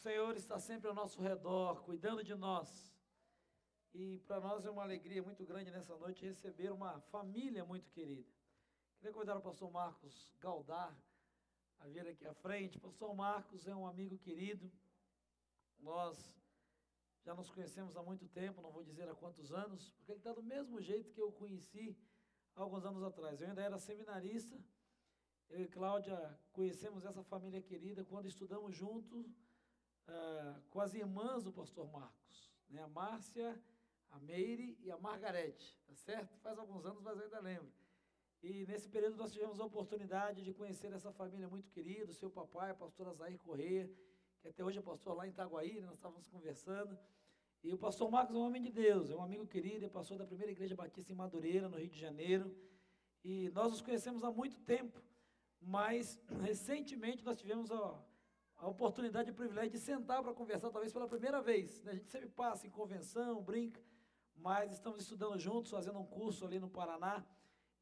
Senhor está sempre ao nosso redor, cuidando de nós. E para nós é uma alegria muito grande nessa noite receber uma família muito querida. Queria convidar o pastor Marcos Galdar a vir aqui à frente. O pastor Marcos é um amigo querido. Nós já nos conhecemos há muito tempo, não vou dizer há quantos anos, porque ele está do mesmo jeito que eu o conheci há alguns anos atrás. Eu ainda era seminarista. Eu e Cláudia conhecemos essa família querida quando estudamos juntos com as irmãs do pastor Marcos, né? A Márcia, a Meire e a Margarete, tá certo? Faz alguns anos, mas eu ainda lembro. E nesse período nós tivemos a oportunidade de conhecer essa família muito querida, o seu papai, o pastor Azair Corrêa, que até hoje é pastor lá em Itaguaí, né? Nós estávamos conversando. E o pastor Marcos é um homem de Deus, é um amigo querido, é pastor da primeira igreja batista em Madureira, no Rio de Janeiro. E nós nos conhecemos há muito tempo, mas recentemente nós tivemos a oportunidade e o privilégio de sentar para conversar, talvez pela primeira vez, né? A gente sempre passa em convenção, brinca, mas estamos estudando juntos, fazendo um curso ali no Paraná,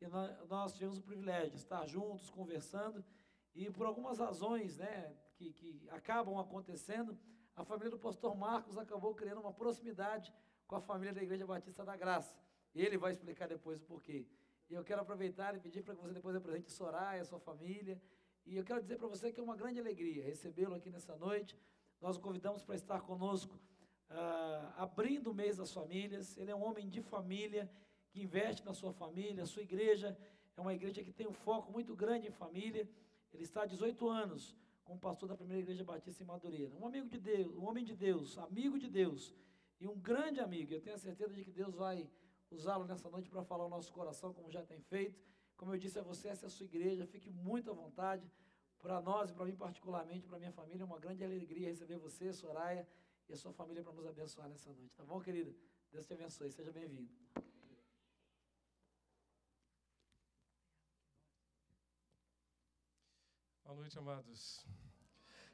e nós tivemos o privilégio de estar juntos, conversando, e por algumas razões, né, que acabam acontecendo, a família do pastor Marcos acabou criando uma proximidade com a família da Igreja Batista da Graça. E ele vai explicar depois o porquê. E eu quero aproveitar e pedir para que você depois apresente Soraya, a sua família. E eu quero dizer para você que é uma grande alegria recebê-lo aqui nessa noite. Nós o convidamos para estar conosco, abrindo o mês das famílias. Ele é um homem de família, que investe na sua família. A sua igreja é uma igreja que tem um foco muito grande em família. Ele está há 18 anos como pastor da primeira igreja batista em Madureira. Um amigo de Deus, um homem de Deus, amigo de Deus e um grande amigo. Eu tenho a certeza de que Deus vai usá-lo nessa noite para falar o nosso coração, como já tem feito. Como eu disse a você, essa é a sua igreja, fique muito à vontade. Para nós e para mim particularmente, para a minha família, é uma grande alegria receber você, Soraya, e a sua família para nos abençoar nessa noite. Tá bom, querida? Deus te abençoe, seja bem-vindo. Boa noite, amados.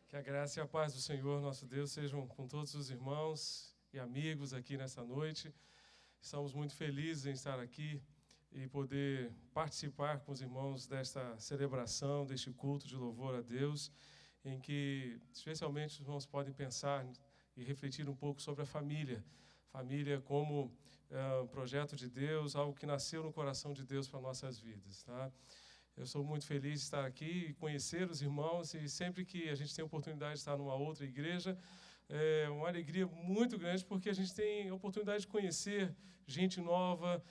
Que a graça e a paz do Senhor, nosso Deus, sejam com todos os irmãos e amigos aqui nessa noite. Estamos muito felizes em estar aqui e poder participar com os irmãos desta celebração, deste culto de louvor a Deus, em que especialmente os irmãos podem pensar e refletir um pouco sobre a família. Família como um projeto de Deus, algo que nasceu no coração de Deus para nossas vidas, tá? Eu sou muito feliz de estar aqui e conhecer os irmãos, e sempre que a gente tem a oportunidade de estar numa outra igreja, é uma alegria muito grande, porque a gente tem a oportunidade de conhecer gente nova,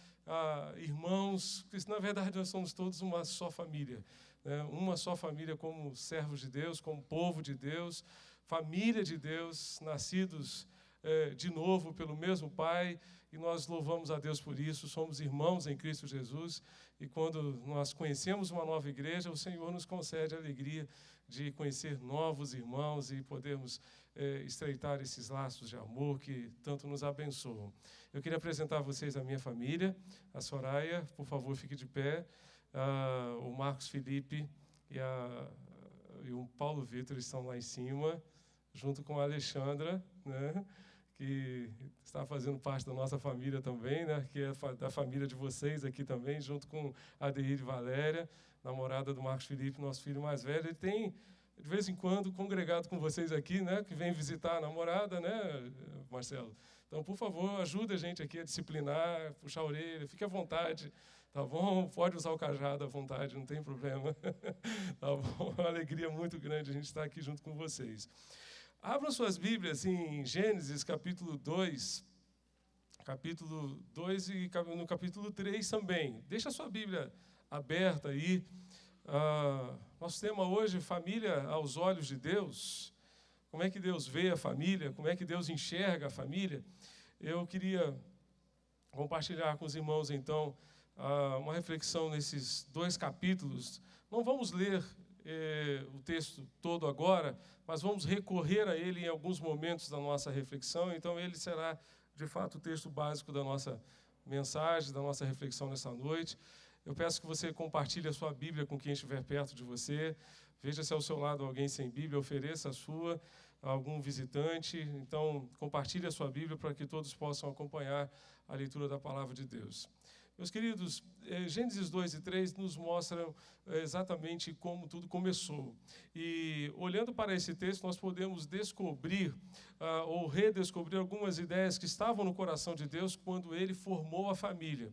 irmãos, porque na verdade nós somos todos uma só família, né? Uma só família como servos de Deus, como povo de Deus, família de Deus, nascidos de novo pelo mesmo Pai, e nós louvamos a Deus por isso. Somos irmãos em Cristo Jesus, e quando nós conhecemos uma nova igreja, o Senhor nos concede a alegria de conhecer novos irmãos e podermos estreitar esses laços de amor que tanto nos abençoam. Eu queria apresentar a vocês a minha família. A Soraya, por favor, fique de pé. O Marcos Felipe e o Paulo Vitor estão lá em cima, junto com a Alexandra, né, que está fazendo parte da nossa família também, né, que é da família de vocês aqui também, junto com a Adeir Valéria, namorada do Marcos Felipe, nosso filho mais velho. Ele tem, de vez em quando, congregado com vocês aqui, né, que vem visitar a namorada, né, Marcelo? Então, por favor, ajude a gente aqui a disciplinar, puxar a orelha, fique à vontade, tá bom? Pode usar o cajado à vontade, não tem problema. Tá bom? É uma alegria muito grande a gente estar aqui junto com vocês. Abram suas Bíblias em Gênesis, capítulo 2 e no capítulo 3 também. Deixa a sua Bíblia aberta aí. Nosso tema hoje, família aos olhos de Deus. Como é que Deus vê a família? Como é que Deus enxerga a família? Eu queria compartilhar com os irmãos, então, uma reflexão nesses 2 capítulos. Não vamos ler o texto todo agora, mas vamos recorrer a ele em alguns momentos da nossa reflexão. Então, ele será, de fato, o texto básico da nossa mensagem, da nossa reflexão nessa noite. Eu peço que você compartilhe a sua Bíblia com quem estiver perto de você. Veja se ao seu lado alguém sem Bíblia, ofereça a sua a algum visitante. Então, compartilhe a sua Bíblia para que todos possam acompanhar a leitura da Palavra de Deus. Meus queridos, Gênesis 2 e 3 nos mostram exatamente como tudo começou. E, olhando para esse texto, nós podemos descobrir ou redescobrir algumas ideias que estavam no coração de Deus quando Ele formou a família.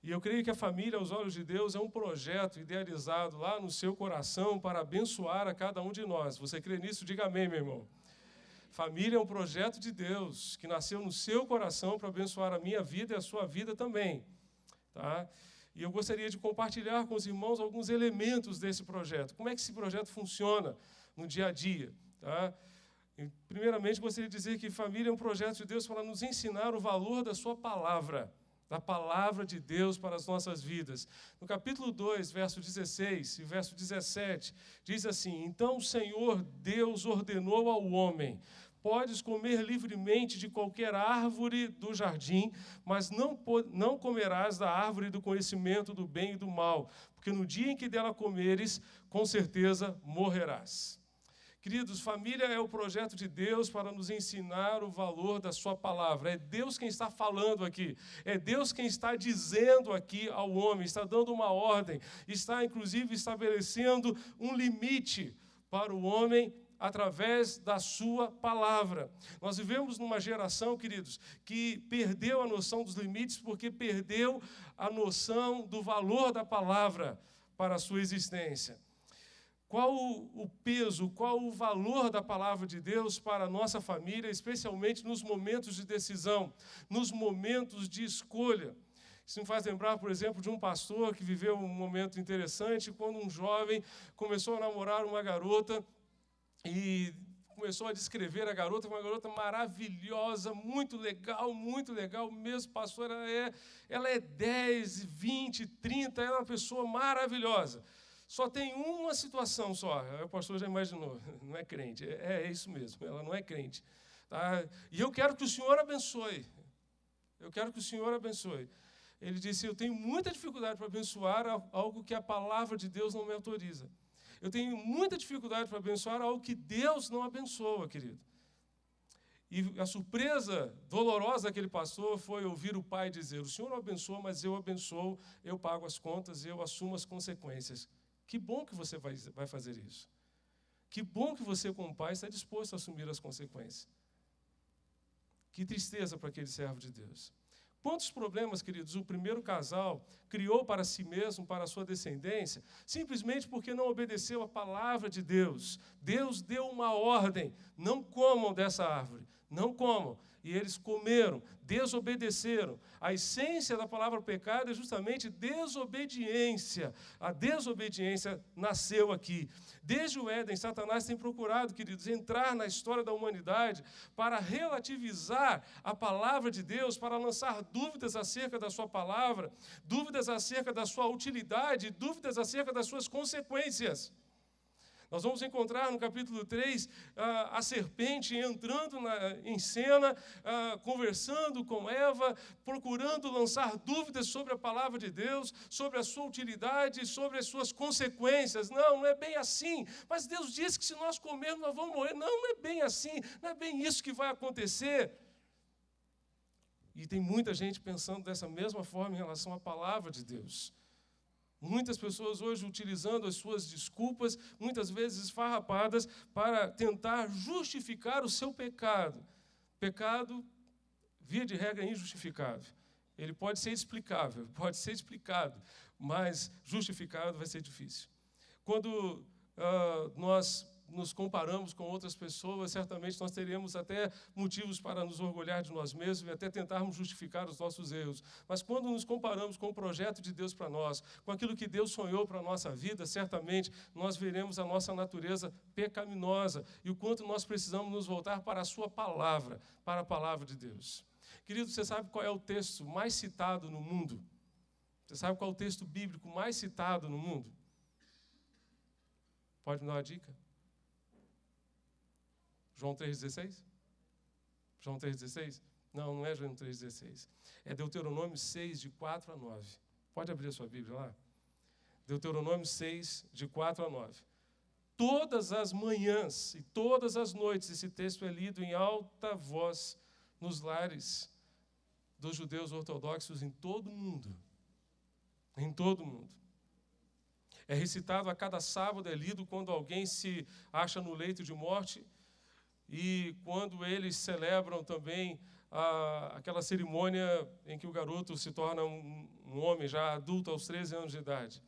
E eu creio que a família, aos olhos de Deus, é um projeto idealizado lá no seu coração para abençoar a cada um de nós. Você crê nisso? Diga amém, meu irmão. Família é um projeto de Deus que nasceu no seu coração para abençoar a minha vida e a sua vida também. Tá? E eu gostaria de compartilhar com os irmãos alguns elementos desse projeto. Como é que esse projeto funciona no dia a dia? Tá? E, primeiramente, gostaria de dizer que família é um projeto de Deus para nos ensinar o valor da sua palavra, da palavra de Deus para as nossas vidas. No capítulo 2, verso 16 e verso 17, diz assim: Então o Senhor Deus ordenou ao homem: podes comer livremente de qualquer árvore do jardim, mas não comerás da árvore do conhecimento do bem e do mal, porque no dia em que dela comeres, com certeza morrerás. Queridos, família é o projeto de Deus para nos ensinar o valor da sua palavra. É Deus quem está falando aqui. É Deus quem está dizendo aqui ao homem, está dando uma ordem, está, inclusive, estabelecendo um limite para o homem através da sua palavra. Nós vivemos numa geração, queridos, que perdeu a noção dos limites porque perdeu a noção do valor da palavra para a sua existência. Qual o peso, qual o valor da palavra de Deus para a nossa família, especialmente nos momentos de decisão, nos momentos de escolha? Isso me faz lembrar, por exemplo, de um pastor que viveu um momento interessante quando um jovem começou a namorar uma garota e começou a descrever a garota, uma garota maravilhosa, muito legal mesmo, pastor, ela é 10, 20, 30, ela é uma pessoa maravilhosa. Só tem uma situação só, o pastor já imaginou, não é crente, é isso mesmo, ela não é crente. Tá? E eu quero que o Senhor abençoe, Ele disse: eu tenho muita dificuldade para abençoar algo que a palavra de Deus não me autoriza. Eu tenho muita dificuldade para abençoar algo que Deus não abençoa, querido. E a surpresa dolorosa daquele pastor foi ouvir o pai dizer: o Senhor não abençoa, mas eu abençoo, eu pago as contas, eu assumo as consequências. Que bom que você vai fazer isso. Que bom que você, como pai, está disposto a assumir as consequências. Que tristeza para aquele servo de Deus. Quantos problemas, queridos, o primeiro casal criou para si mesmo, para a sua descendência, simplesmente porque não obedeceu a palavra de Deus. Deus deu uma ordem: não comam dessa árvore, não comam. E eles comeram, desobedeceram. A essência da palavra pecado é justamente desobediência. A desobediência nasceu aqui. Desde o Éden, Satanás tem procurado, queridos, entrar na história da humanidade para relativizar a palavra de Deus, para lançar dúvidas acerca da sua palavra, dúvidas acerca da sua utilidade, dúvidas acerca das suas consequências. Nós vamos encontrar no capítulo 3 a serpente entrando em cena, conversando com Eva, procurando lançar dúvidas sobre a palavra de Deus, sobre a sua utilidade, sobre as suas consequências. Não é bem assim. Mas Deus disse que se nós comermos nós vamos morrer. Não é bem assim, não é bem isso que vai acontecer. E tem muita gente pensando dessa mesma forma em relação à palavra de Deus. Muitas pessoas hoje utilizando as suas desculpas, muitas vezes esfarrapadas, para tentar justificar o seu pecado. Pecado, via de regra, é injustificável. Ele pode ser explicável, pode ser explicado, mas justificado vai ser difícil. Quando nós nos comparamos com outras pessoas, certamente nós teremos até motivos para nos orgulhar de nós mesmos e até tentarmos justificar os nossos erros. Mas quando nos comparamos com o projeto de Deus para nós, com aquilo que Deus sonhou para a nossa vida, certamente nós veremos a nossa natureza pecaminosa e o quanto nós precisamos nos voltar para a sua palavra, para a palavra de Deus. Querido, você sabe qual é o texto mais citado no mundo? Você sabe qual é o texto bíblico mais citado no mundo? Pode me dar uma dica? João 3,16? João 3,16? Não é João 3,16. É Deuteronômio 6, de 4 a 9. Pode abrir a sua Bíblia lá? Deuteronômio 6, de 4 a 9. Todas as manhãs e todas as noites, esse texto é lido em alta voz nos lares dos judeus ortodoxos em todo o mundo. Em todo o mundo. É recitado a cada sábado, é lido quando alguém se acha no leito de morte e quando eles celebram também aquela cerimônia em que o garoto se torna um homem já adulto aos 13 anos de idade.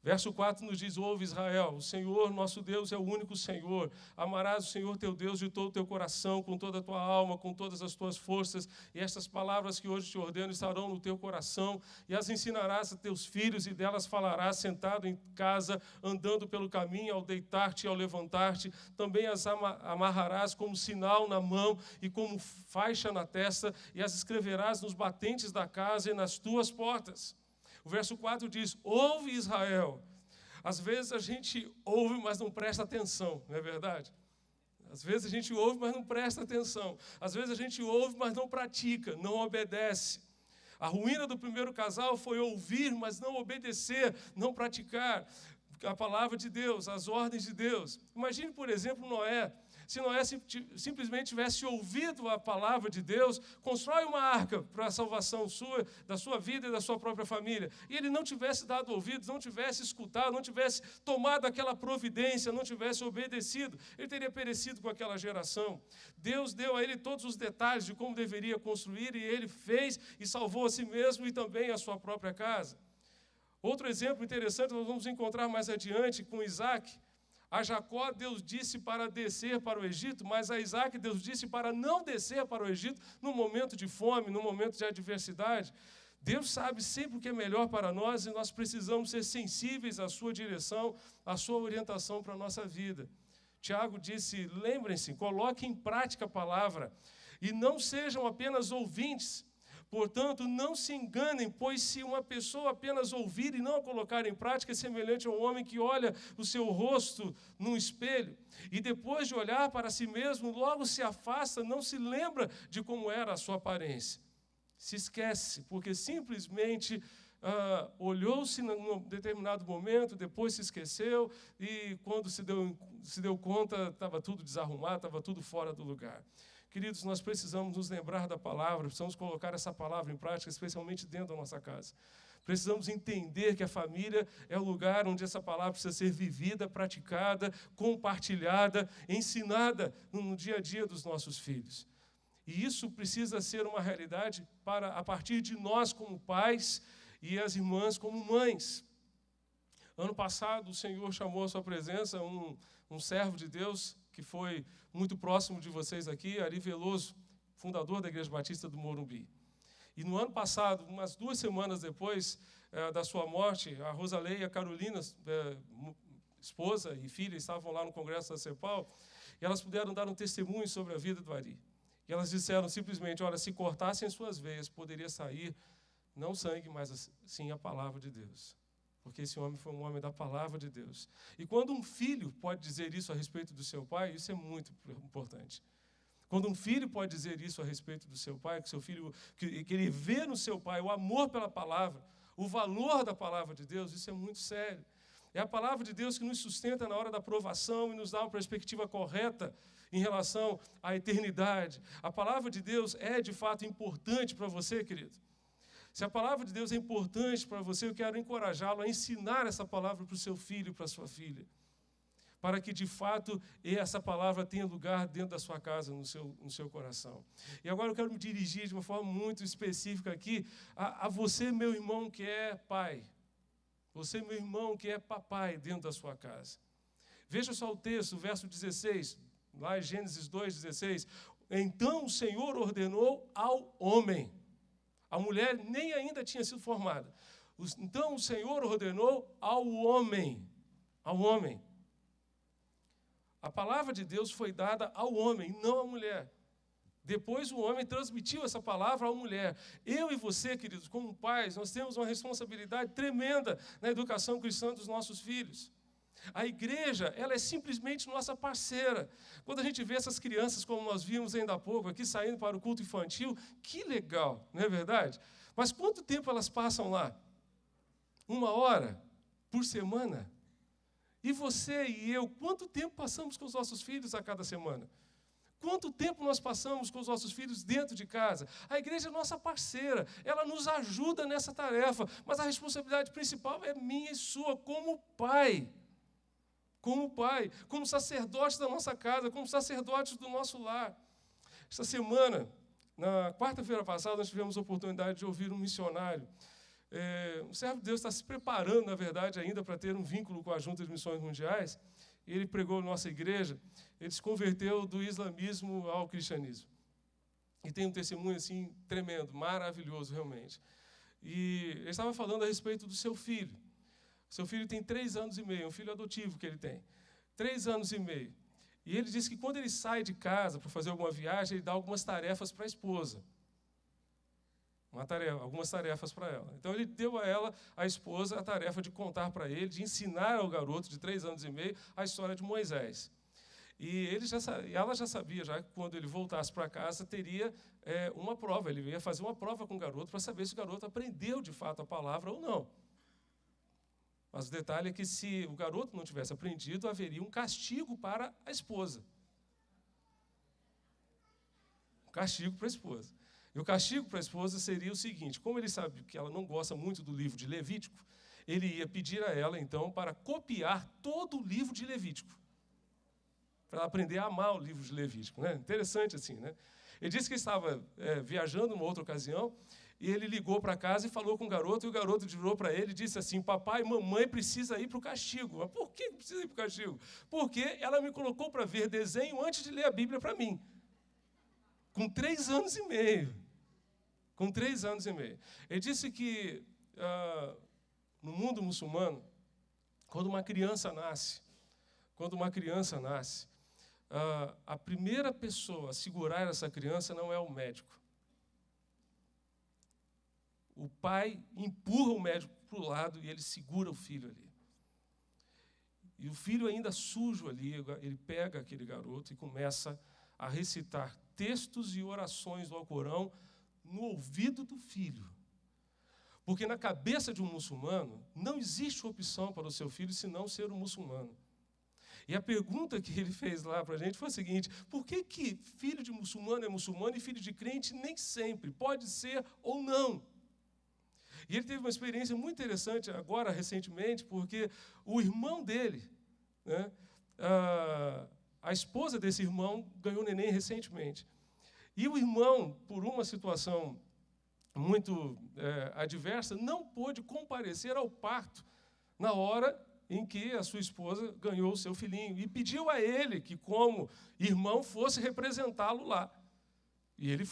Verso 4 nos diz: ouve Israel, o Senhor nosso Deus é o único Senhor. Amarás o Senhor teu Deus de todo o teu coração, com toda a tua alma, com todas as tuas forças. E estas palavras que hoje te ordeno estarão no teu coração, e as ensinarás a teus filhos, e delas falarás sentado em casa, andando pelo caminho, ao deitar-te e ao levantar-te. Também as amarrarás como sinal na mão e como faixa na testa, e as escreverás nos batentes da casa e nas tuas portas. O verso 4 diz: ouve Israel. Às vezes a gente ouve, mas não presta atenção, não é verdade? Às vezes a gente ouve, mas não presta atenção. Às vezes a gente ouve, mas não pratica, não obedece. A ruína do primeiro casal foi ouvir, mas não obedecer, não praticar a palavra de Deus, as ordens de Deus. Imagine, por exemplo, Noé. Se Noé simplesmente tivesse ouvido a palavra de Deus, constrói uma arca para a salvação sua, da sua vida e da sua própria família, e ele não tivesse dado ouvidos, não tivesse escutado, não tivesse tomado aquela providência, não tivesse obedecido, ele teria perecido com aquela geração. Deus deu a ele todos os detalhes de como deveria construir, e ele fez e salvou a si mesmo e também a sua própria casa. Outro exemplo interessante nós vamos encontrar mais adiante com Isaac. A Jacó Deus disse para descer para o Egito, mas a Isaac Deus disse para não descer para o Egito no momento de fome, no momento de adversidade. Deus sabe sempre o que é melhor para nós e nós precisamos ser sensíveis à sua direção, à sua orientação para a nossa vida. Tiago disse: lembrem-se, coloquem em prática a palavra e não sejam apenas ouvintes. Portanto, não se enganem, pois se uma pessoa apenas ouvir e não a colocar em prática, é semelhante a um homem que olha o seu rosto num espelho e depois de olhar para si mesmo, logo se afasta, não se lembra de como era a sua aparência. Se esquece, porque simplesmente olhou-se num determinado momento, depois se esqueceu e quando se deu conta, estava tudo desarrumado, estava tudo fora do lugar. Queridos, nós precisamos nos lembrar da palavra, precisamos colocar essa palavra em prática, especialmente dentro da nossa casa. Precisamos entender que a família é o lugar onde essa palavra precisa ser vivida, praticada, compartilhada, ensinada no dia a dia dos nossos filhos. E isso precisa ser uma realidade a partir de nós como pais e as irmãs como mães. Ano passado, o Senhor chamou à sua presença um servo de Deus que foi muito próximo de vocês aqui, Ari Veloso, fundador da Igreja Batista do Morumbi. E no ano passado, umas 2 semanas depois da sua morte, a Rosalei e a Carolina, esposa e filha, estavam lá no congresso da CEPAL, e elas puderam dar um testemunho sobre a vida do Ari. E elas disseram simplesmente: olha, se cortassem suas veias, poderia sair não sangue, mas sim a palavra de Deus. Porque esse homem foi um homem da palavra de Deus. E quando um filho pode dizer isso a respeito do seu pai, isso é muito importante. Quando um filho pode dizer isso a respeito do seu pai, que seu filho, que ele vê no seu pai o amor pela palavra, o valor da palavra de Deus, isso é muito sério. É a palavra de Deus que nos sustenta na hora da provação e nos dá uma perspectiva correta em relação à eternidade. A palavra de Deus é, de fato, importante para você, querido. Se a palavra de Deus é importante para você, eu quero encorajá-lo a ensinar essa palavra para o seu filho e para a sua filha, para que, de fato, essa palavra tenha lugar dentro da sua casa, no seu coração. E agora eu quero me dirigir de uma forma muito específica aqui a você, meu irmão, que é pai. Você, meu irmão, que é papai dentro da sua casa. Veja só o texto, o verso 16, lá em Gênesis 2:16. Então o Senhor ordenou ao homem. A mulher nem ainda tinha sido formada. Então o Senhor ordenou ao homem. Ao homem. A palavra de Deus foi dada ao homem, não à mulher. Depois o homem transmitiu essa palavra à mulher. Eu e você, queridos, como pais, nós temos uma responsabilidade tremenda na educação cristã dos nossos filhos. A igreja, ela é simplesmente nossa parceira. Quando a gente vê essas crianças, como nós vimos ainda há pouco, aqui saindo para o culto infantil, que legal, não é verdade? Mas quanto tempo elas passam lá? 1 hora por semana? E você e eu, quanto tempo passamos com os nossos filhos a cada semana? Quanto tempo nós passamos com os nossos filhos dentro de casa? A igreja é nossa parceira, ela nos ajuda nessa tarefa, mas a responsabilidade principal é minha e sua, como pai, como sacerdote da nossa casa, como sacerdote do nosso lar. Esta semana, na quarta-feira passada, nós tivemos a oportunidade de ouvir um missionário. O servo de Deus está se preparando, na verdade, ainda para ter um vínculo com a Junta de Missões Mundiais. Ele pregou na nossa igreja, ele se converteu do islamismo ao cristianismo. E tem um testemunho assim tremendo, maravilhoso realmente. E ele estava falando a respeito do seu filho. Seu filho tem 3 anos e meio, um filho adotivo que ele tem. 3 anos e meio. E ele disse que quando ele sai de casa para fazer alguma viagem, ele dá algumas tarefas para a esposa. Algumas tarefas para ela. Então, ele deu a ela, a esposa, a tarefa de contar para ele, de ensinar ao garoto de 3 anos e meio a história de Moisés. E ela já sabia, já que quando ele voltasse para casa, teria uma prova. Ele ia fazer uma prova com o garoto para saber se o garoto aprendeu, de fato, a palavra ou não. Mas o detalhe é que, se o garoto não tivesse aprendido, haveria um castigo para a esposa. Um castigo para a esposa. E o castigo para a esposa seria o seguinte: como ele sabe que ela não gosta muito do livro de Levítico, ele ia pedir a ela, então, para copiar todo o livro de Levítico, para ela aprender a amar o livro de Levítico. Né? Interessante assim, né? Ele disse que estava viajando numa outra ocasião, e ele ligou para casa e falou com o garoto, e o garoto virou para ele e disse assim: papai, mamãe precisa ir para o castigo. Mas por que precisa ir para o castigo? Porque ela me colocou para ver desenho antes de ler a Bíblia para mim. Com 3 anos e meio. Com 3 anos e meio. Ele disse que, no mundo muçulmano, quando uma criança nasce, a primeira pessoa a segurar essa criança não é o médico. O pai empurra o médico para o lado e ele segura o filho ali. E o filho ainda sujo ali, ele pega aquele garoto e começa a recitar textos e orações do Alcorão no ouvido do filho. Porque na cabeça de um muçulmano, não existe opção para o seu filho senão ser um muçulmano. E a pergunta que ele fez lá para a gente foi a seguinte: por que filho de muçulmano é muçulmano e filho de crente nem sempre? Pode ser ou não. E ele teve uma experiência muito interessante agora, recentemente, porque o irmão dele, né, a esposa desse irmão ganhou neném recentemente. E o irmão, por uma situação muito adversa, não pôde comparecer ao parto na hora em que a sua esposa ganhou o seu filhinho. E pediu a ele que, como irmão, fosse representá-lo lá. E ele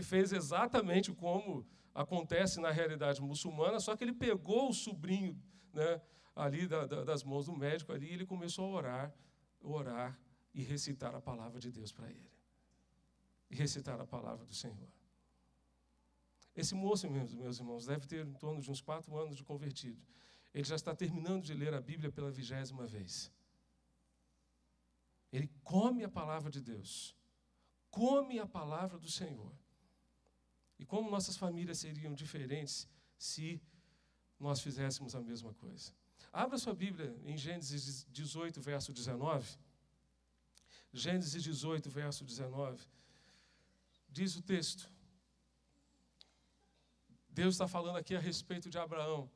fez exatamente como acontece na realidade muçulmana, só que ele pegou o sobrinho, né, ali das mãos do médico, ali, e ele começou a orar e recitar a palavra de Deus para ele. E recitar a palavra do Senhor. Esse moço, meus irmãos, deve ter em torno de uns 4 anos de convertido. Ele já está terminando de ler a Bíblia pela 20ª vez. Ele come a palavra de Deus. Come a palavra do Senhor. E como nossas famílias seriam diferentes se nós fizéssemos a mesma coisa. Abra sua Bíblia em Gênesis 18, verso 19. Gênesis 18, verso 19. Diz o texto. Deus está falando aqui a respeito de Abraão.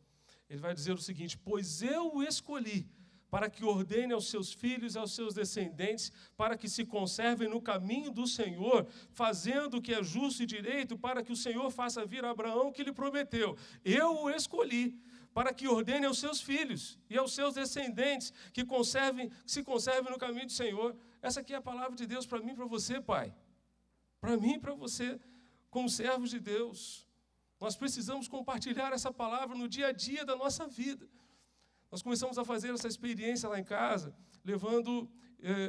Ele vai dizer o seguinte: pois eu o escolhi para que ordene aos seus filhos e aos seus descendentes, para que se conservem no caminho do Senhor, fazendo o que é justo e direito, para que o Senhor faça vir a Abraão o que lhe prometeu. Eu o escolhi para que ordene aos seus filhos e aos seus descendentes, que se conservem no caminho do Senhor. Essa aqui é a palavra de Deus para mim e para você, pai. Para mim e para você, como servos de Deus. Nós precisamos compartilhar essa palavra no dia a dia da nossa vida. Nós começamos a fazer essa experiência lá em casa, levando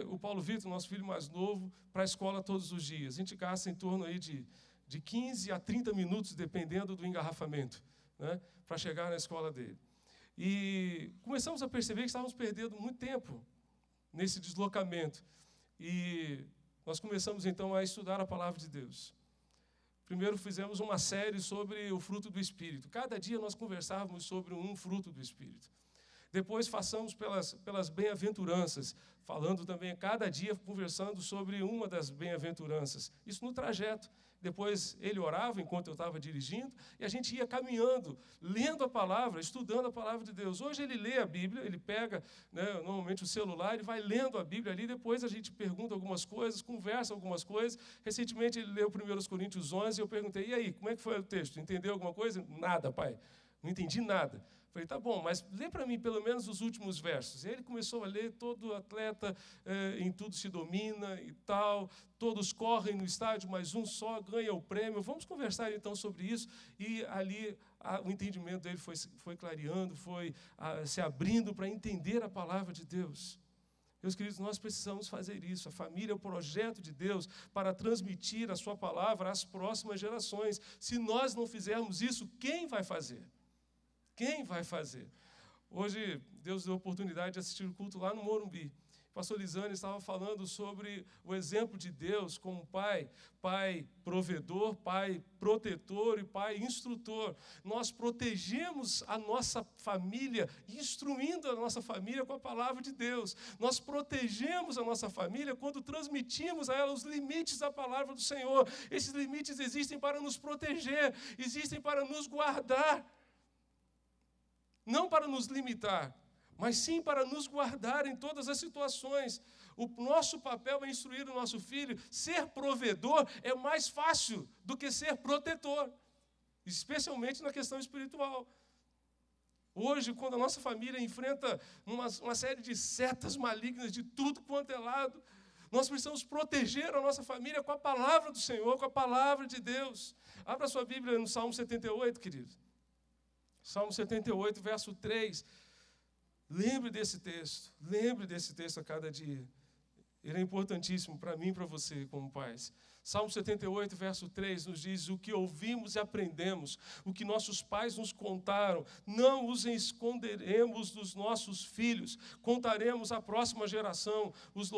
o Paulo Vitor, nosso filho mais novo, para a escola todos os dias. A gente gasta em torno aí de 15 a 30 minutos, dependendo do engarrafamento, né, para chegar na escola dele. E começamos a perceber que estávamos perdendo muito tempo nesse deslocamento. E nós começamos, então, a estudar a palavra de Deus. Primeiro fizemos uma série sobre o fruto do Espírito. Cada dia nós conversávamos sobre um fruto do Espírito. Depois façamos pelas bem-aventuranças, falando também cada dia, conversando sobre uma das bem-aventuranças. Isso no trajeto. Depois ele orava enquanto eu estava dirigindo, e a gente ia caminhando, lendo a palavra, estudando a palavra de Deus. Hoje ele lê a Bíblia, ele pega, né, normalmente o celular, ele vai lendo a Bíblia ali, depois a gente pergunta algumas coisas, conversa algumas coisas. Recentemente ele leu 1 Coríntios 11, e eu perguntei, e aí, como é que foi o texto? Entendeu alguma coisa? Nada, pai, não entendi nada. Falei, tá bom, mas lê para mim pelo menos os últimos versos. E ele começou a ler, todo atleta em tudo se domina e tal, todos correm no estádio, mas um só ganha o prêmio. Vamos conversar então sobre isso. E ali o entendimento dele foi clareando, foi se abrindo para entender a palavra de Deus. Meus queridos, nós precisamos fazer isso. A família é o projeto de Deus para transmitir a sua palavra às próximas gerações. Se nós não fizermos isso, quem vai fazer? Quem vai fazer? Hoje, Deus deu a oportunidade de assistir o culto lá no Morumbi. O pastor Lisane estava falando sobre o exemplo de Deus como pai provedor, pai protetor e pai instrutor. Nós protegemos a nossa família, instruindo a nossa família com a palavra de Deus. Nós protegemos a nossa família quando transmitimos a ela os limites da palavra do Senhor. Esses limites existem para nos proteger, existem para nos guardar. Não para nos limitar, mas sim para nos guardar em todas as situações. O nosso papel é instruir o nosso filho. Ser provedor é mais fácil do que ser protetor, especialmente na questão espiritual. Hoje, quando a nossa família enfrenta uma série de setas malignas de tudo quanto é lado, nós precisamos proteger a nossa família com a palavra do Senhor, com a palavra de Deus. Abra sua Bíblia no Salmo 78, queridos. Salmo 78, verso 3. Lembre desse texto a cada dia. Ele é importantíssimo para mim e para você, como pais. Salmo 78, verso 3, nos diz: o que ouvimos e aprendemos, o que nossos pais nos contaram, não os esconderemos dos nossos filhos, contaremos à próxima geração os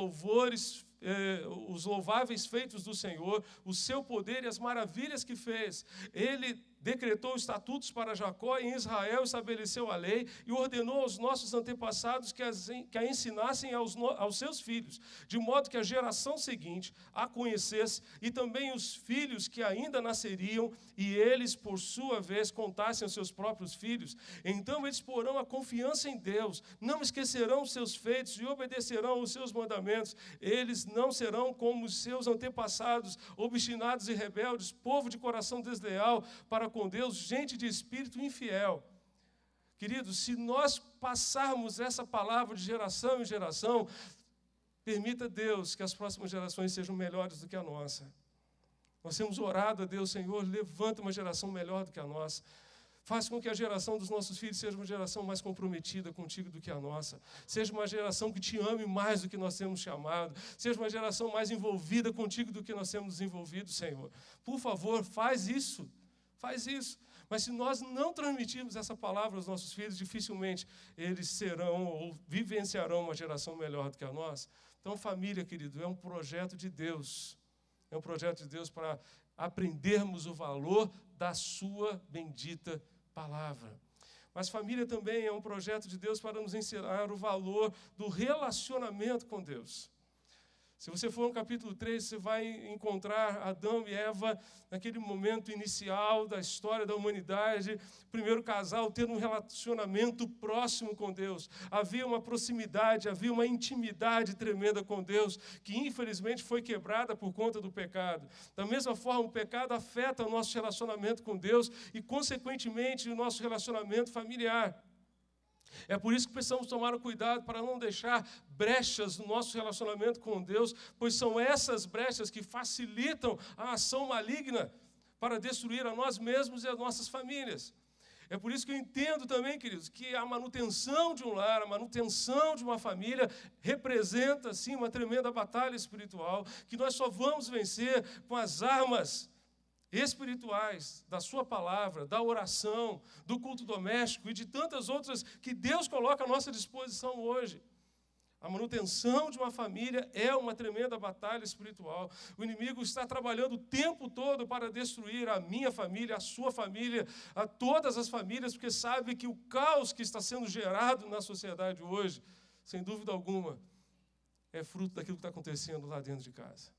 louváveis feitos do Senhor, o seu poder e as maravilhas que fez. Ele decretou estatutos para Jacó e em Israel estabeleceu a lei e ordenou aos nossos antepassados que a ensinassem aos seus filhos, de modo que a geração seguinte a conhecesse e também os filhos que ainda nasceriam e eles, por sua vez, contassem aos seus próprios filhos. Então eles porão a confiança em Deus, não esquecerão os seus feitos e obedecerão os seus mandamentos. Eles não serão como os seus antepassados, obstinados e rebeldes, povo de coração desleal para com Deus, gente de espírito infiel. Queridos, se nós passarmos essa palavra de geração em geração, permita Deus que as próximas gerações sejam melhores do que a nossa. Nós temos orado a Deus, Senhor, levanta uma geração melhor do que a nossa. Faz com que a geração dos nossos filhos seja uma geração mais comprometida contigo do que a nossa. Seja uma geração que te ame mais do que nós temos te amado. Seja uma geração mais envolvida contigo do que nós temos envolvido, Senhor. Por favor, faz isso. Faz isso. Mas se nós não transmitirmos essa palavra aos nossos filhos, dificilmente eles serão ou vivenciarão uma geração melhor do que a nossa. Então, família, querido, é um projeto de Deus. É um projeto de Deus para aprendermos o valor da sua bendita palavra. Mas família também é um projeto de Deus para nos ensinar o valor do relacionamento com Deus. Se você for no capítulo 3, você vai encontrar Adão e Eva naquele momento inicial da história da humanidade, o primeiro casal tendo um relacionamento próximo com Deus. Havia uma proximidade, havia uma intimidade tremenda com Deus, que infelizmente foi quebrada por conta do pecado. Da mesma forma, o pecado afeta o nosso relacionamento com Deus e, consequentemente, o nosso relacionamento familiar. É por isso que precisamos tomar o cuidado para não deixar brechas no nosso relacionamento com Deus, pois são essas brechas que facilitam a ação maligna para destruir a nós mesmos e as nossas famílias. É por isso que eu entendo também, queridos, que a manutenção de um lar, a manutenção de uma família representa, sim, uma tremenda batalha espiritual, que nós só vamos vencer com as armas espirituais, da sua palavra, da oração, do culto doméstico e de tantas outras que Deus coloca à nossa disposição hoje. A manutenção de uma família é uma tremenda batalha espiritual. O inimigo está trabalhando o tempo todo para destruir a minha família, a sua família, a todas as famílias, porque sabe que o caos que está sendo gerado na sociedade hoje, sem dúvida alguma, é fruto daquilo que está acontecendo lá dentro de casa.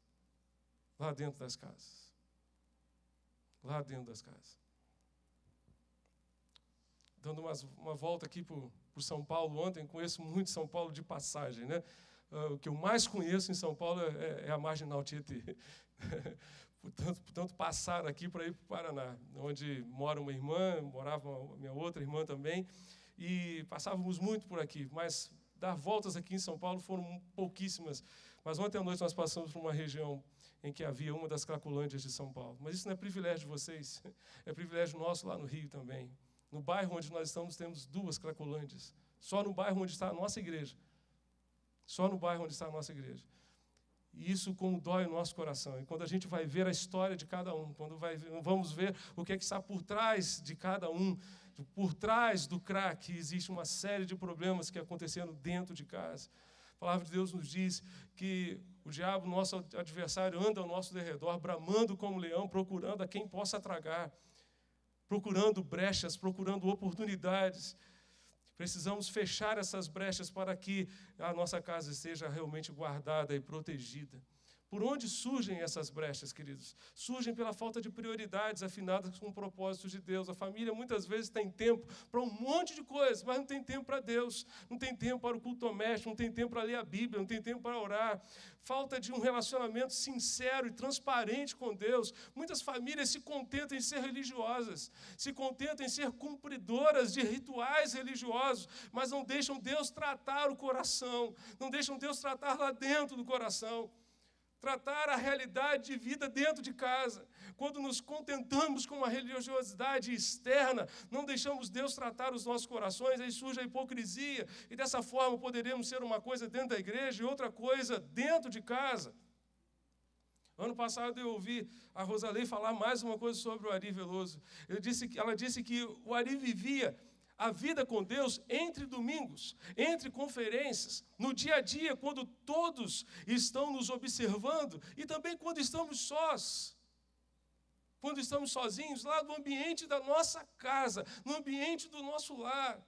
Lá dentro das casas. Lá dentro das casas. Dando uma volta aqui por São Paulo ontem, conheço muito São Paulo de passagem, né? O que eu mais conheço em São Paulo é a Marginal Tietê. Portanto, passar aqui para ir para o Paraná, onde mora uma irmã, morava minha outra irmã também, e passávamos muito por aqui, mas dar voltas aqui em São Paulo foram pouquíssimas. Mas ontem à noite nós passamos por uma região em que havia uma das Cracolândias de São Paulo. Mas isso não é privilégio de vocês, é privilégio nosso lá no Rio também. No bairro onde nós estamos, temos 2 Cracolândias. Só no bairro onde está a nossa igreja. Só no bairro onde está a nossa igreja. E isso como dói o nosso coração. E quando a gente vai ver a história de cada um, quando vamos ver o que é que está por trás de cada um, por trás do crack, existe uma série de problemas que aconteceram dentro de casa. A palavra de Deus nos diz que o diabo, nosso adversário, anda ao nosso derredor, bramando como leão, procurando a quem possa tragar. Procurando brechas, procurando oportunidades. Precisamos fechar essas brechas para que a nossa casa seja realmente guardada e protegida. Por onde surgem essas brechas, queridos? Surgem pela falta de prioridades afinadas com o propósito de Deus. A família muitas vezes tem tempo para um monte de coisas, mas não tem tempo para Deus, não tem tempo para o culto doméstico, não tem tempo para ler a Bíblia, não tem tempo para orar. Falta de um relacionamento sincero e transparente com Deus. Muitas famílias se contentam em ser religiosas, se contentam em ser cumpridoras de rituais religiosos, mas não deixam Deus tratar o coração, não deixam Deus tratar lá dentro do coração. Tratar a realidade de vida dentro de casa. Quando nos contentamos com uma religiosidade externa, não deixamos Deus tratar os nossos corações, aí surge a hipocrisia, e dessa forma poderemos ser uma coisa dentro da igreja e outra coisa dentro de casa. Ano passado eu ouvi a Rosalei falar mais uma coisa sobre o Ari Veloso. Ela disse que o Ari vivia a vida com Deus entre domingos, entre conferências, no dia a dia, quando todos estão nos observando e também quando estamos sós. Quando estamos sozinhos, lá no ambiente da nossa casa, no ambiente do nosso lar.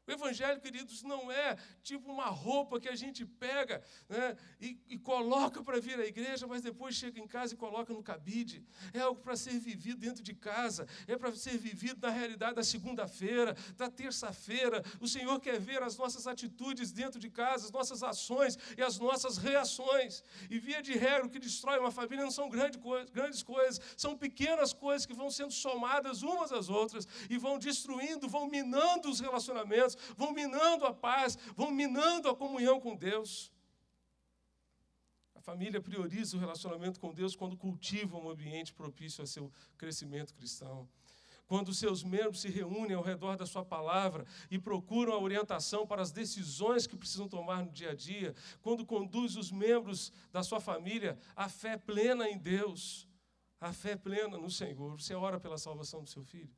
O evangelho, queridos, não é tipo uma roupa que a gente pega, né, e coloca para vir à igreja, mas depois chega em casa e coloca no cabide. É algo para ser vivido dentro de casa, é para ser vivido na realidade da segunda-feira, da terça-feira. O Senhor quer ver as nossas atitudes dentro de casa, as nossas ações e as nossas reações. E via de regra, o que destrói uma família não são grandes coisas, são pequenas coisas que vão sendo somadas umas às outras e vão destruindo, vão minando os relacionamentos, vão minando a paz, vão minando a comunhão com Deus. A família prioriza o relacionamento com Deus quando cultiva um ambiente propício a seu crescimento cristão. Quando os seus membros se reúnem ao redor da sua palavra e procuram a orientação para as decisões que precisam tomar no dia a dia. Quando conduz os membros da sua família à fé plena em Deus, à fé plena no Senhor. Você ora pela salvação do seu filho?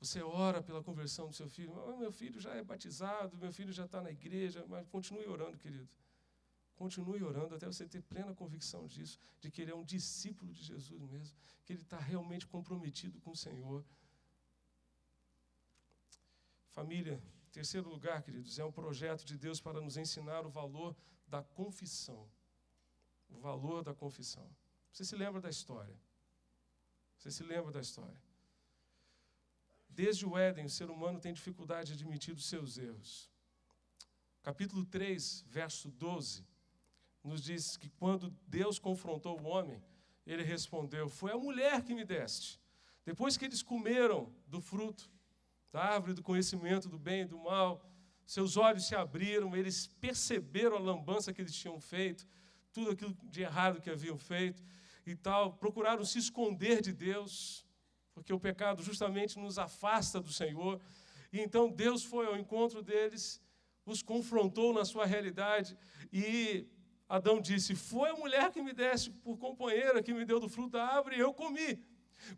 Você ora pela conversão do seu filho? Meu filho já é batizado, meu filho já está na igreja, mas continue orando, querido. Continue orando até você ter plena convicção disso, de que ele é um discípulo de Jesus mesmo, que ele está realmente comprometido com o Senhor. Família, em terceiro lugar, queridos, é um projeto de Deus para nos ensinar o valor da confissão. O valor da confissão. Você se lembra da história? Você se lembra da história? Desde o Éden, o ser humano tem dificuldade de admitir os seus erros. Capítulo 3, verso 12, nos diz que quando Deus confrontou o homem, ele respondeu: foi a mulher que me deste. Depois que eles comeram do fruto, da árvore do conhecimento do bem e do mal, seus olhos se abriram, eles perceberam a lambança que eles tinham feito, tudo aquilo de errado que haviam feito e tal, procuraram se esconder de Deus, porque o pecado justamente nos afasta do Senhor. E então Deus foi ao encontro deles, os confrontou na sua realidade, e Adão disse: foi a mulher que me deste por companheira, que me deu do fruto da árvore, e eu comi.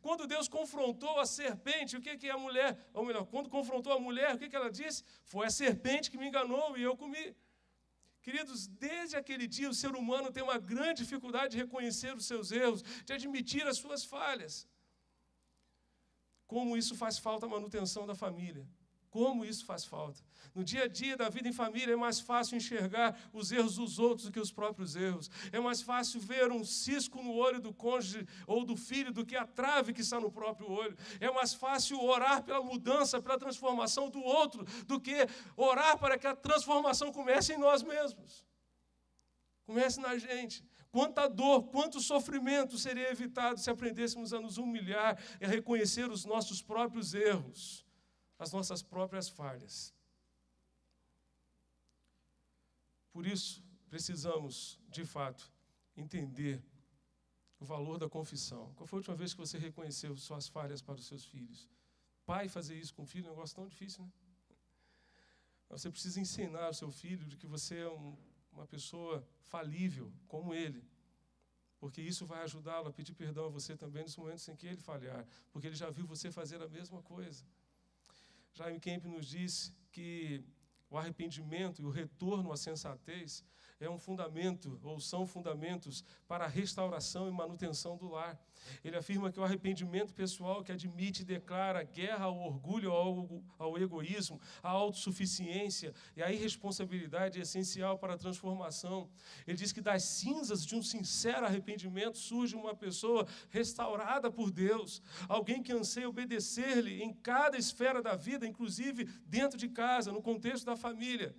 Quando Deus confrontou a serpente, o que é a mulher? Ou melhor, quando confrontou a mulher, o que ela disse? Foi a serpente que me enganou e eu comi. Queridos, desde aquele dia o ser humano tem uma grande dificuldade de reconhecer os seus erros, de admitir as suas falhas. Como isso faz falta a manutenção da família. Como isso faz falta. No dia a dia da vida em família é mais fácil enxergar os erros dos outros do que os próprios erros. É mais fácil ver um cisco no olho do cônjuge ou do filho do que a trave que está no próprio olho. É mais fácil orar pela mudança, pela transformação do outro, do que orar para que a transformação comece em nós mesmos. Comece na gente. Quanta dor, quanto sofrimento seria evitado se aprendêssemos a nos humilhar e a reconhecer os nossos próprios erros, as nossas próprias falhas. Por isso, precisamos, de fato, entender o valor da confissão. Qual foi a última vez que você reconheceu suas falhas para os seus filhos? Pai fazer isso com o filho é um negócio tão difícil, né? Você precisa ensinar ao seu filho de que você é uma pessoa falível, como ele. Porque isso vai ajudá-lo a pedir perdão a você também nos momentos em que ele falhar. Porque ele já viu você fazer a mesma coisa. Jaime Kemp nos disse que o arrependimento e o retorno à sensatez é um fundamento, ou são fundamentos, para a restauração e manutenção do lar. Ele afirma que o arrependimento pessoal que admite e declara guerra ao orgulho, ao egoísmo, à autossuficiência e à irresponsabilidade é essencial para a transformação. Ele diz que das cinzas de um sincero arrependimento surge uma pessoa restaurada por Deus, alguém que anseia obedecer-lhe em cada esfera da vida, inclusive dentro de casa, no contexto da família.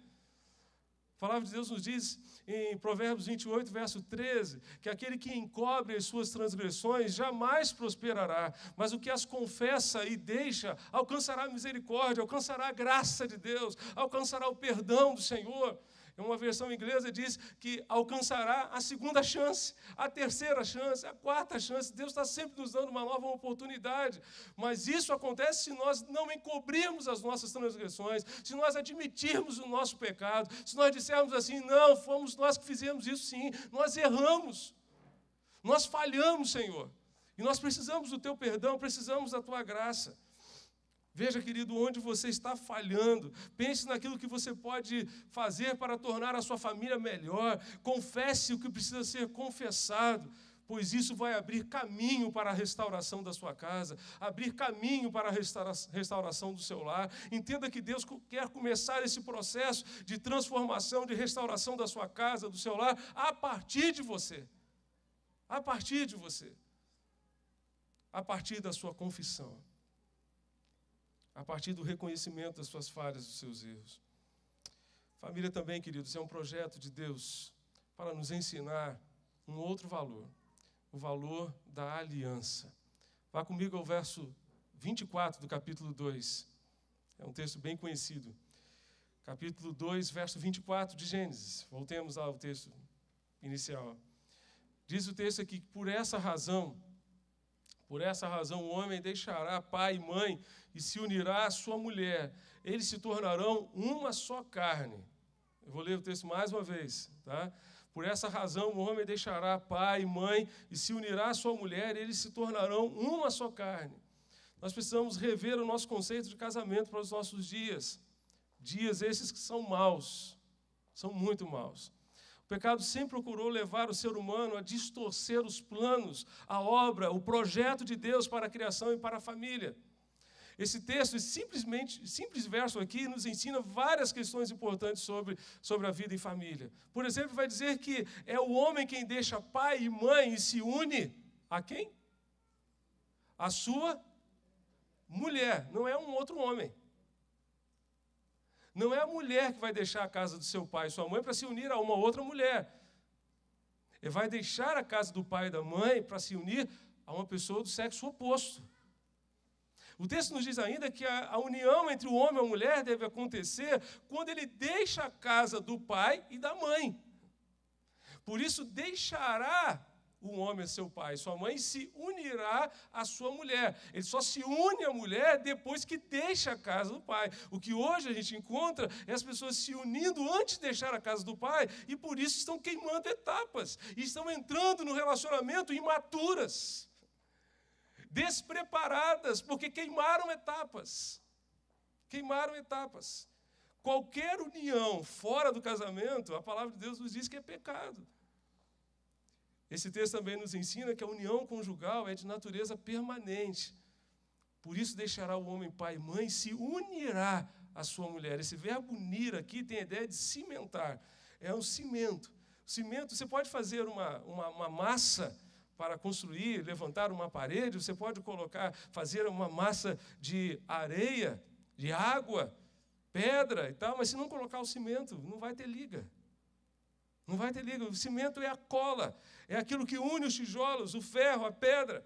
A palavra de Deus nos diz em Provérbios 28, verso 13, que aquele que encobre as suas transgressões jamais prosperará, mas o que as confessa e deixa alcançará a misericórdia, alcançará a graça de Deus, alcançará o perdão do Senhor. Em uma versão inglesa diz que alcançará a segunda chance, a terceira chance, a quarta chance. Deus está sempre nos dando uma nova oportunidade. Mas isso acontece se nós não encobrirmos as nossas transgressões, se nós admitirmos o nosso pecado, se nós dissermos assim, não, fomos nós que fizemos isso sim, nós erramos, nós falhamos, Senhor. E nós precisamos do teu perdão, precisamos da tua graça. Veja, querido, onde você está falhando. Pense naquilo que você pode fazer para tornar a sua família melhor. Confesse o que precisa ser confessado, pois isso vai abrir caminho para a restauração da sua casa, abrir caminho para a restauração do seu lar. Entenda que Deus quer começar esse processo de transformação, de restauração da sua casa, do seu lar, a partir de você. A partir de você. A partir da sua confissão. A partir do reconhecimento das suas falhas, dos seus erros. Família também, queridos, é um projeto de Deus para nos ensinar um outro valor, o valor da aliança. Vá comigo ao verso 24 do capítulo 2. É um texto bem conhecido. Capítulo 2, verso 24 de Gênesis. Voltemos ao texto inicial. Diz o texto aqui que por essa razão o homem deixará pai e mãe e se unirá à sua mulher. Eles se tornarão uma só carne. Eu vou ler o texto mais uma vez, tá? Por essa razão o homem deixará pai e mãe e se unirá à sua mulher. Eles se tornarão uma só carne. Nós precisamos rever o nosso conceito de casamento para os nossos dias. Dias esses que são maus, são muito maus. O pecado sempre procurou levar o ser humano a distorcer os planos, a obra, o projeto de Deus para a criação e para a família. Esse texto, simples verso aqui, nos ensina várias questões importantes sobre a vida em família. Por exemplo, vai dizer que é o homem quem deixa pai e mãe e se une a quem? A sua mulher, não é um outro homem. Não é a mulher que vai deixar a casa do seu pai e sua mãe para se unir a uma outra mulher. Ele vai deixar a casa do pai e da mãe para se unir a uma pessoa do sexo oposto. O texto nos diz ainda que a união entre o homem e a mulher deve acontecer quando ele deixa a casa do pai e da mãe. Por isso, deixará o homem a seu pai e sua mãe e se unirá à sua mulher. Ele só se une à mulher depois que deixa a casa do pai. O que hoje a gente encontra é as pessoas se unindo antes de deixar a casa do pai e por isso estão queimando etapas. E estão entrando no relacionamento imaturas, despreparadas, porque queimaram etapas. Queimaram etapas. Qualquer união fora do casamento, a palavra de Deus nos diz que é pecado. Esse texto também nos ensina que a união conjugal é de natureza permanente. Por isso deixará o homem pai e mãe e se unirá à sua mulher. Esse verbo unir aqui tem a ideia de cimentar. É um cimento. Cimento, você pode fazer uma massa para construir, levantar uma parede, você pode fazer uma massa de areia, de água, pedra e tal, mas se não colocar o cimento, não vai ter liga. Não vai ter liga. O cimento é a cola, é aquilo que une os tijolos, o ferro, a pedra.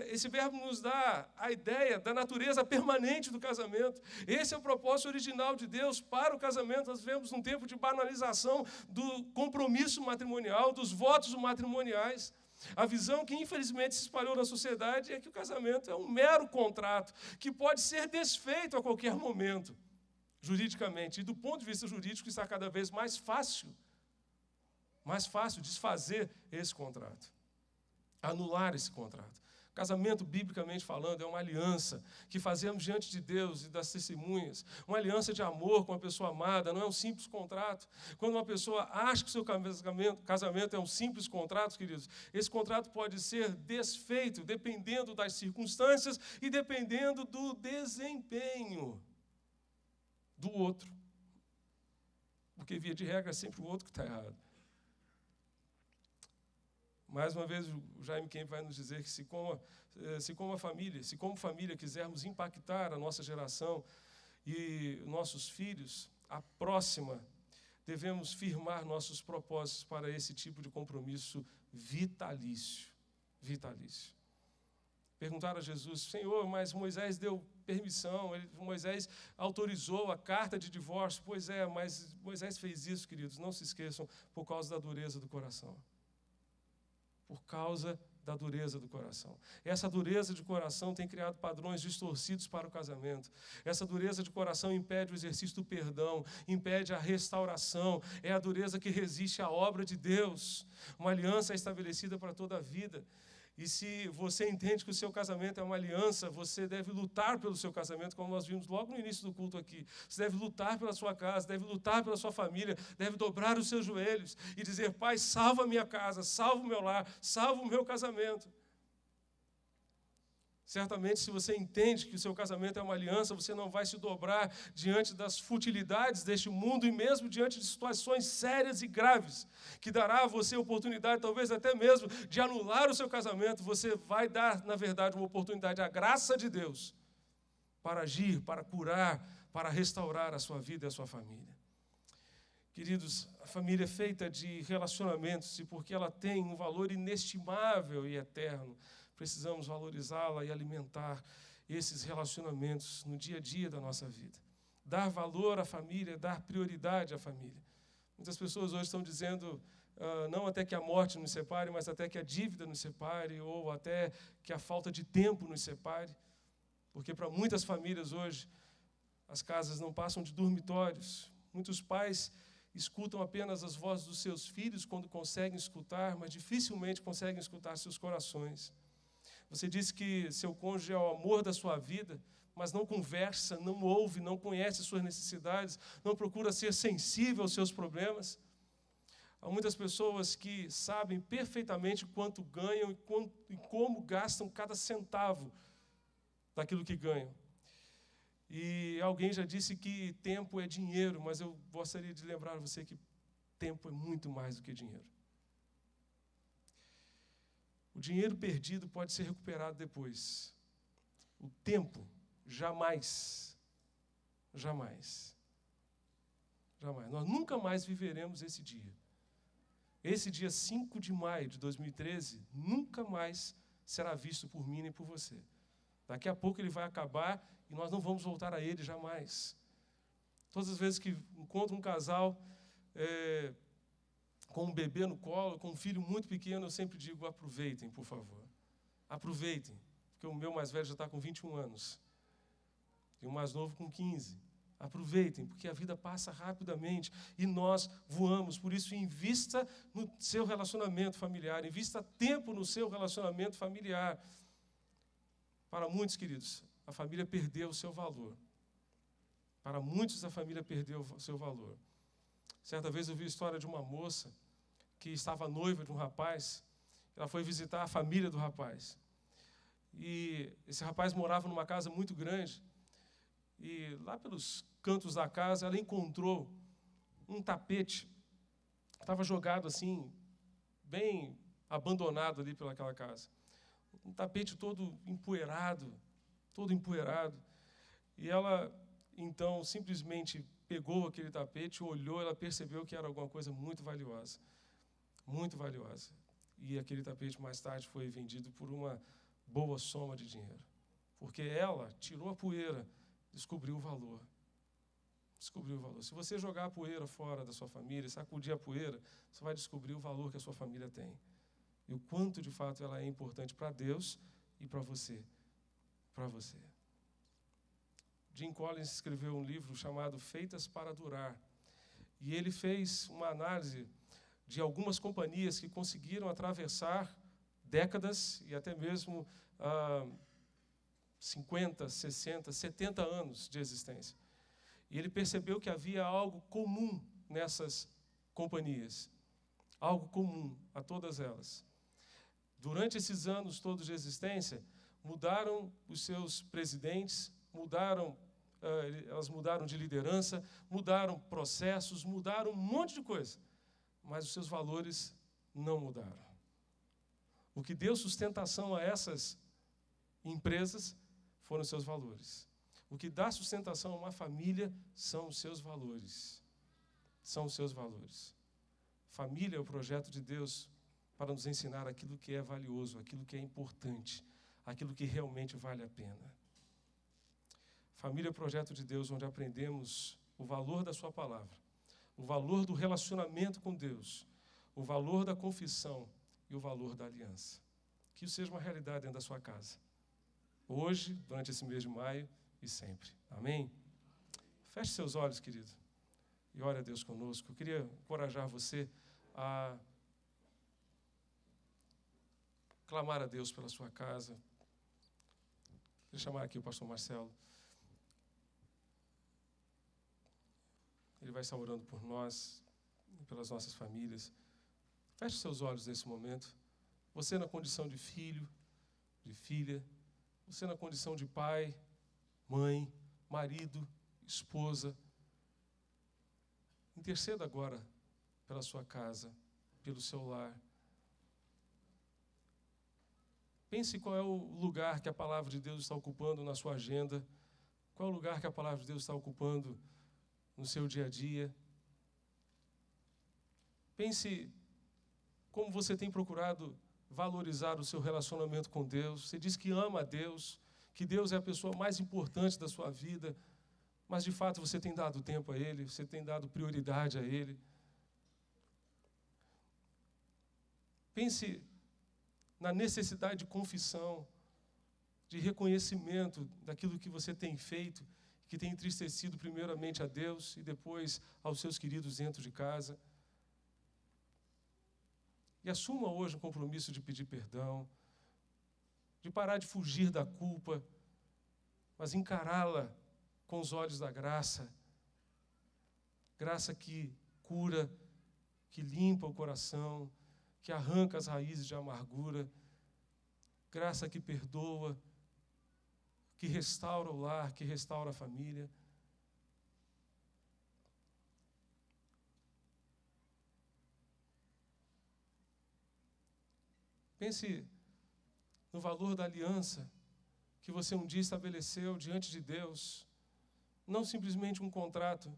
Esse verbo nos dá a ideia da natureza permanente do casamento. Esse é o propósito original de Deus para o casamento. Nós vivemos um tempo de banalização do compromisso matrimonial, dos votos matrimoniais. A visão que, infelizmente, se espalhou na sociedade é que o casamento é um mero contrato que pode ser desfeito a qualquer momento, juridicamente. E, do ponto de vista jurídico, está cada vez mais fácil desfazer esse contrato, anular esse contrato. Casamento, biblicamente falando, é uma aliança que fazemos diante de Deus e das testemunhas. Uma aliança de amor com a pessoa amada, não é um simples contrato. Quando uma pessoa acha que o seu casamento é um simples contrato, queridos, esse contrato pode ser desfeito dependendo das circunstâncias e dependendo do desempenho do outro. Porque, via de regra, é sempre o outro que está errado. Mais uma vez, o Jaime Kemp vai nos dizer que se como família quisermos impactar a nossa geração e nossos filhos, a próxima, devemos firmar nossos propósitos para esse tipo de compromisso vitalício. Vitalício. Perguntaram a Jesus: Senhor, mas Moisés deu permissão, Moisés autorizou a carta de divórcio. Pois é, mas Moisés fez isso, queridos, não se esqueçam, por causa da dureza do coração. Por causa da dureza do coração. Essa dureza de coração tem criado padrões distorcidos para o casamento. Essa dureza de coração impede o exercício do perdão, impede a restauração. É a dureza que resiste à obra de Deus. Uma aliança é estabelecida para toda a vida. E se você entende que o seu casamento é uma aliança, você deve lutar pelo seu casamento, como nós vimos logo no início do culto aqui. Você deve lutar pela sua casa, deve lutar pela sua família, deve dobrar os seus joelhos e dizer: Pai, salva a minha casa, salva o meu lar, salva o meu casamento. Certamente, se você entende que o seu casamento é uma aliança, você não vai se dobrar diante das futilidades deste mundo e mesmo diante de situações sérias e graves, que dará a você a oportunidade, talvez até mesmo, de anular o seu casamento. Você vai dar, na verdade, uma oportunidade à graça de Deus para agir, para curar, para restaurar a sua vida e a sua família. Queridos, a família é feita de relacionamentos e porque ela tem um valor inestimável e eterno, precisamos valorizá-la e alimentar esses relacionamentos no dia a dia da nossa vida. Dar valor à família, dar prioridade à família. Muitas pessoas hoje estão dizendo, não até que a morte nos separe, mas até que a dívida nos separe, ou até que a falta de tempo nos separe. Porque para muitas famílias hoje, as casas não passam de dormitórios. Muitos pais escutam apenas as vozes dos seus filhos quando conseguem escutar, mas dificilmente conseguem escutar seus corações. Você disse que seu cônjuge é o amor da sua vida, mas não conversa, não ouve, não conhece suas necessidades, não procura ser sensível aos seus problemas. Há muitas pessoas que sabem perfeitamente quanto ganham e como gastam cada centavo daquilo que ganham. E alguém já disse que tempo é dinheiro, mas eu gostaria de lembrar a você que tempo é muito mais do que dinheiro. O dinheiro perdido pode ser recuperado depois. O tempo, jamais. Jamais. Jamais. Nós nunca mais viveremos esse dia. Esse dia 5 de maio de 2013, nunca mais será visto por mim nem por você. Daqui a pouco ele vai acabar e nós não vamos voltar a ele jamais. Todas as vezes que encontro um casal com um bebê no colo, com um filho muito pequeno, eu sempre digo: aproveitem, por favor. Aproveitem, porque o meu mais velho já está com 21 anos. E o mais novo com 15. Aproveitem, porque a vida passa rapidamente e nós voamos. Por isso, invista no seu relacionamento familiar, invista tempo no seu relacionamento familiar. Para muitos, queridos, a família perdeu o seu valor. Para muitos, a família perdeu o seu valor. Certa vez eu vi a história de uma moça que estava noiva de um rapaz. Ela foi visitar a família do rapaz. E esse rapaz morava numa casa muito grande. E lá pelos cantos da casa, ela encontrou um tapete. Estava jogado assim, bem abandonado ali pelaquela casa. Um tapete todo empoeirado. E ela, então, simplesmente pegou aquele tapete, olhou, ela percebeu que era alguma coisa muito valiosa. Muito valiosa. E aquele tapete, mais tarde, foi vendido por uma boa soma de dinheiro. Porque ela tirou a poeira, descobriu o valor. Descobriu o valor. Se você jogar a poeira fora da sua família, sacudir a poeira, você vai descobrir o valor que a sua família tem. E o quanto, de fato, ela é importante para Deus e para você. Para você. Jim Collins escreveu um livro chamado Feitas para Durar. E ele fez uma análise de algumas companhias que conseguiram atravessar décadas e até mesmo 50, 60, 70 anos de existência. E ele percebeu que havia algo comum nessas companhias. Algo comum a todas elas. Durante esses anos todos de existência, mudaram os seus presidentes, elas mudaram de liderança, mudaram processos, mudaram um monte de coisa. Mas os seus valores não mudaram. O que deu sustentação a essas empresas foram os seus valores. O que dá sustentação a uma família são os seus valores. São os seus valores. Família é o projeto de Deus para nos ensinar aquilo que é valioso, aquilo que é importante, aquilo que realmente vale a pena. Família é o projeto de Deus onde aprendemos o valor da sua palavra, o valor do relacionamento com Deus, o valor da confissão e o valor da aliança. Que isso seja uma realidade dentro da sua casa. Hoje, durante esse mês de maio e sempre. Amém? Feche seus olhos, querido, e ore a Deus conosco. Eu queria encorajar você a clamar a Deus pela sua casa. Vou chamar aqui o pastor Marcelo. Ele vai estar orando por nós e pelas nossas famílias. Feche seus olhos nesse momento. Você na condição de filho, de filha. Você na condição de pai, mãe, marido, esposa. Interceda agora pela sua casa, pelo seu lar. Pense qual é o lugar que a palavra de Deus está ocupando na sua agenda. Qual é o lugar que a palavra de Deus está ocupando no seu dia a dia. Pense como você tem procurado valorizar o seu relacionamento com Deus. Você diz que ama a Deus, que Deus é a pessoa mais importante da sua vida, mas de fato você tem dado tempo a Ele, você tem dado prioridade a Ele. Pense na necessidade de confissão, de reconhecimento daquilo que você tem feito, que tem entristecido primeiramente a Deus e depois aos seus queridos dentro de casa. E assuma hoje o compromisso de pedir perdão, de parar de fugir da culpa, mas encará-la com os olhos da graça. Graça que cura, que limpa o coração, que arranca as raízes de amargura. Graça que perdoa, que restaura o lar, que restaura a família. Pense no valor da aliança que você um dia estabeleceu diante de Deus. Não simplesmente um contrato,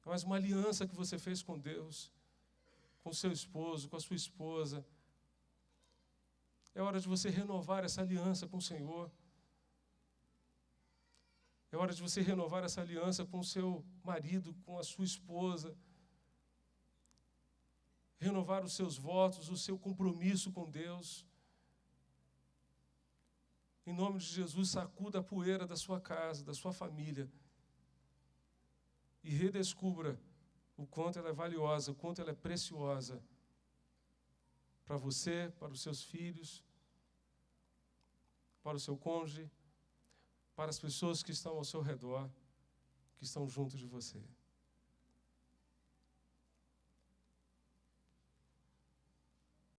mas uma aliança que você fez com Deus, com seu esposo, com a sua esposa. É hora de você renovar essa aliança com o Senhor. É hora de você renovar essa aliança com o seu marido, com a sua esposa. Renovar os seus votos, o seu compromisso com Deus. Em nome de Jesus, sacuda a poeira da sua casa, da sua família. E redescubra o quanto ela é valiosa, o quanto ela é preciosa para você, para os seus filhos, para o seu cônjuge, para as pessoas que estão ao seu redor, que estão junto de você.